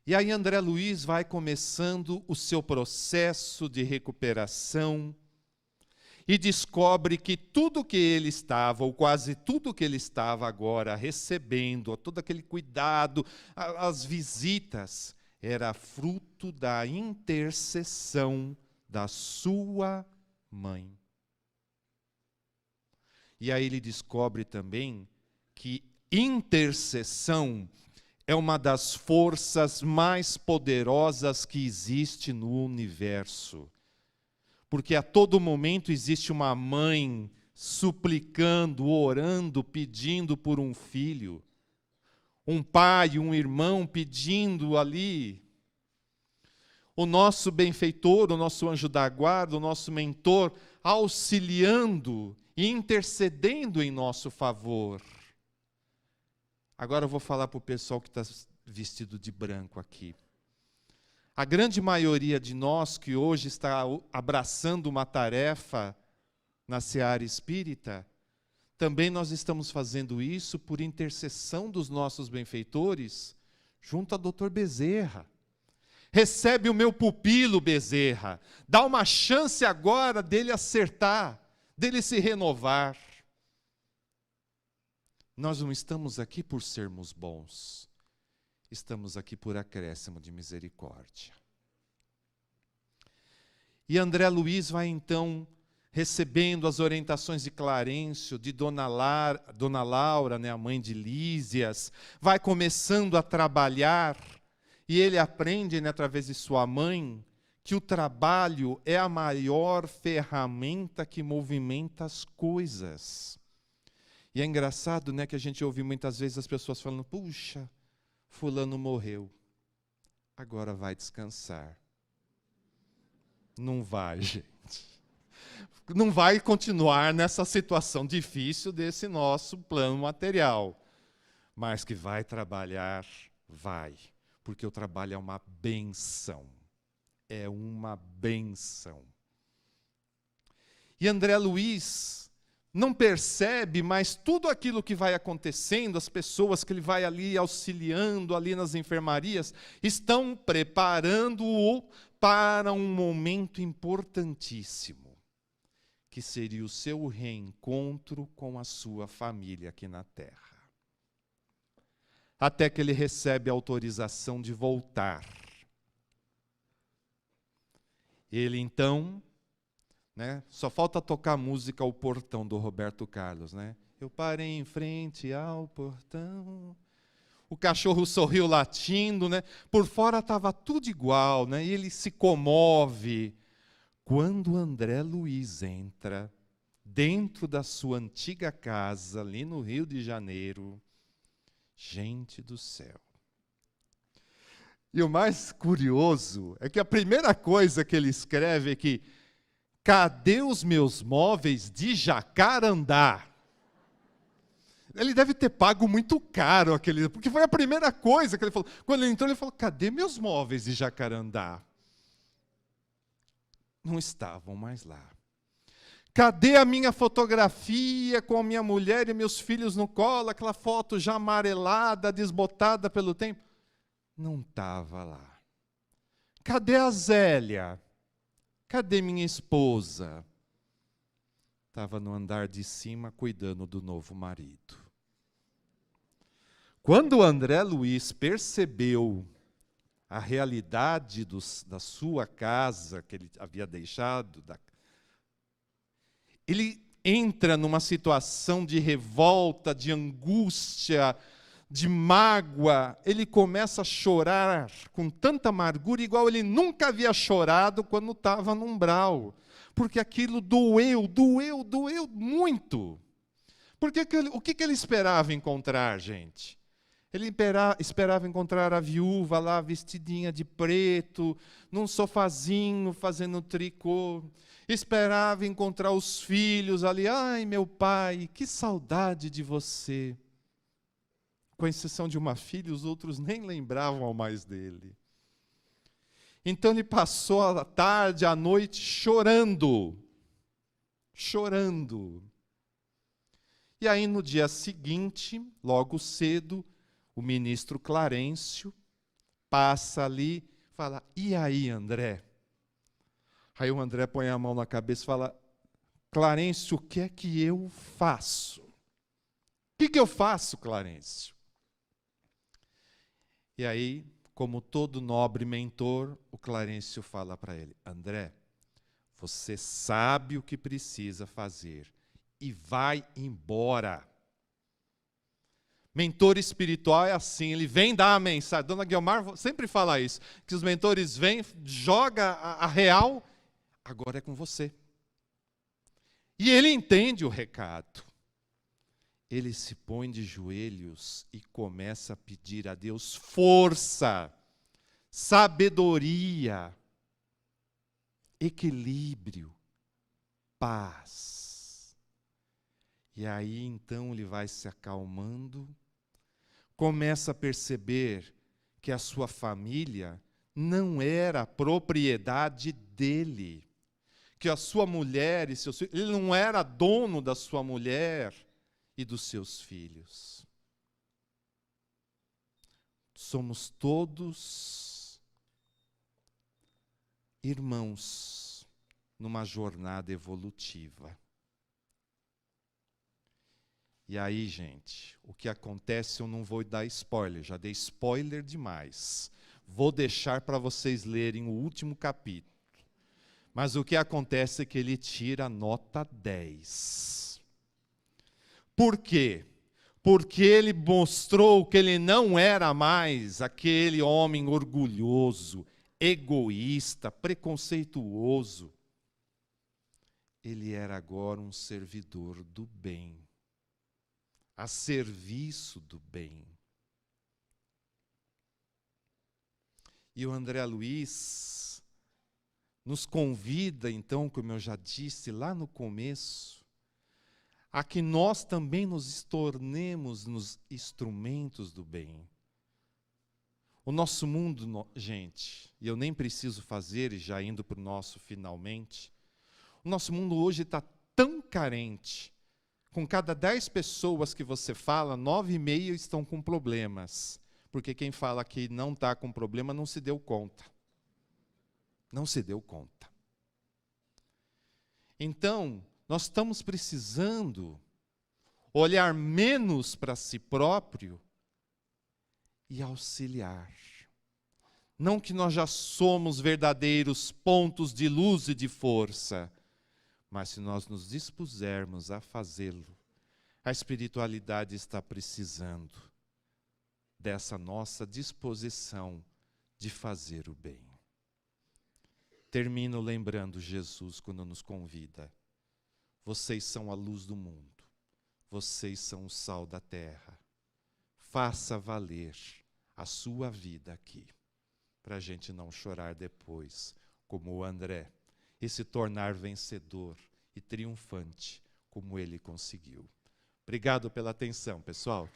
E aí André Luiz vai começando o seu processo de recuperação e descobre que tudo que ele estava, ou quase tudo que ele estava agora recebendo, todo aquele cuidado, as visitas, era fruto da intercessão da sua mãe. E aí ele descobre também que intercessão é uma das forças mais poderosas que existe no universo. Porque a todo momento existe uma mãe suplicando, orando, pedindo por um filho. Um pai, um irmão pedindo ali. O nosso benfeitor, o nosso anjo da guarda, o nosso mentor, auxiliando e intercedendo em nosso favor. Agora eu vou falar para o pessoal que está vestido de branco aqui. A grande maioria de nós que hoje está abraçando uma tarefa na seara espírita, também nós estamos fazendo isso por intercessão dos nossos benfeitores, junto a Dr. Bezerra. Recebe o meu pupilo, Bezerra. Dá uma chance agora dele acertar, dele se renovar. Nós não estamos aqui por sermos bons. Estamos aqui por acréscimo de misericórdia. E André Luiz vai então recebendo as orientações de Clarencio, de Dona Laura, né, a mãe de Lísias, vai começando a trabalhar, e ele aprende, né, através de sua mãe, que o trabalho é a maior ferramenta que movimenta as coisas. E é engraçado, né, que a gente ouve muitas vezes as pessoas falando, puxa, fulano morreu, agora vai descansar. Não vai, gente. Não vai continuar nessa situação difícil desse nosso plano material. Mas que vai trabalhar, vai. Porque o trabalho é uma bênção. É uma bênção. E André Luiz não percebe, mas tudo aquilo que vai acontecendo, as pessoas que ele vai ali auxiliando, ali nas enfermarias, estão preparando-o para um momento importantíssimo, que seria o seu reencontro com a sua família aqui na Terra. Até que ele recebe a autorização de voltar. Ele então, né, só falta tocar a música O Portão, do Roberto Carlos, né? Eu parei em frente ao portão. O cachorro sorriu latindo, né? Por fora estava tudo igual, né? E ele se comove. Quando André Luiz entra dentro da sua antiga casa, ali no Rio de Janeiro, gente do céu. E o mais curioso é que a primeira coisa que ele escreve é que cadê os meus móveis de Jacarandá? Ele deve ter pago muito caro aquele, porque foi a primeira coisa que ele falou. Quando ele entrou, ele falou, cadê meus móveis de Jacarandá? Não estavam mais lá. Cadê a minha fotografia com a minha mulher e meus filhos no colo, aquela foto já amarelada, desbotada pelo tempo? Não estava lá. Cadê a Zélia? Cadê minha esposa? Estava no andar de cima cuidando do novo marido. Quando o André Luiz percebeu a realidade da sua casa que ele havia deixado, ele entra numa situação de revolta, de angústia, de mágoa. Ele começa a chorar com tanta amargura, igual ele nunca havia chorado quando estava no umbral. Porque aquilo doeu muito. Porque o que ele esperava encontrar, gente? Ele esperava encontrar a viúva lá, vestidinha de preto, num sofazinho, fazendo tricô. Esperava encontrar os filhos ali. Ai, meu pai, que saudade de você. Com exceção de uma filha, os outros nem lembravam mais dele. Então ele passou a tarde, a noite, chorando. Chorando. E aí, no dia seguinte, logo cedo, o ministro Clarencio passa ali, fala, e aí, André? Aí o André põe a mão na cabeça e fala, Clarencio, o que é que eu faço? O que eu faço, Clarencio? E aí, como todo nobre mentor, o Clarencio fala para ele, André, você sabe o que precisa fazer e vai embora. Mentor espiritual é assim, ele vem dar a mensagem. Dona Guiomar sempre fala isso, que os mentores vêm, joga a real, agora é com você. E ele entende o recado. Ele se põe de joelhos e começa a pedir a Deus força, sabedoria, equilíbrio, paz. E aí então ele vai se acalmando, começa a perceber que a sua família não era propriedade dele, que a sua mulher e seus filhos, ele não era dono da sua mulher e dos seus filhos. Somos todos irmãos numa jornada evolutiva. E aí, gente, o que acontece, eu não vou dar spoiler, já dei spoiler demais. Vou deixar para vocês lerem o último capítulo. Mas o que acontece é que ele tira nota 10. Por quê? Porque ele mostrou que ele não era mais aquele homem orgulhoso, egoísta, preconceituoso. Ele era agora um servidor do bem, a serviço do bem. E o André Luiz nos convida, então, como eu já disse lá no começo, a que nós também nos tornemos nos instrumentos do bem. O nosso mundo, gente, e eu nem preciso fazer, e já indo para o nosso finalmente, o nosso mundo hoje está tão carente. Com cada 10 pessoas que você fala, 9,5 estão com problemas. Porque quem fala que não está com problema não se deu conta. Não se deu conta. Então, nós estamos precisando olhar menos para si próprio e auxiliar. Não que nós já somos verdadeiros pontos de luz e de força, mas se nós nos dispusermos a fazê-lo, a espiritualidade está precisando dessa nossa disposição de fazer o bem. Termino lembrando Jesus quando nos convida. Vocês são a luz do mundo. Vocês são o sal da terra. Faça valer a sua vida aqui, para a gente não chorar depois, como o André, e se tornar vencedor e triunfante, como ele conseguiu. Obrigado pela atenção, pessoal.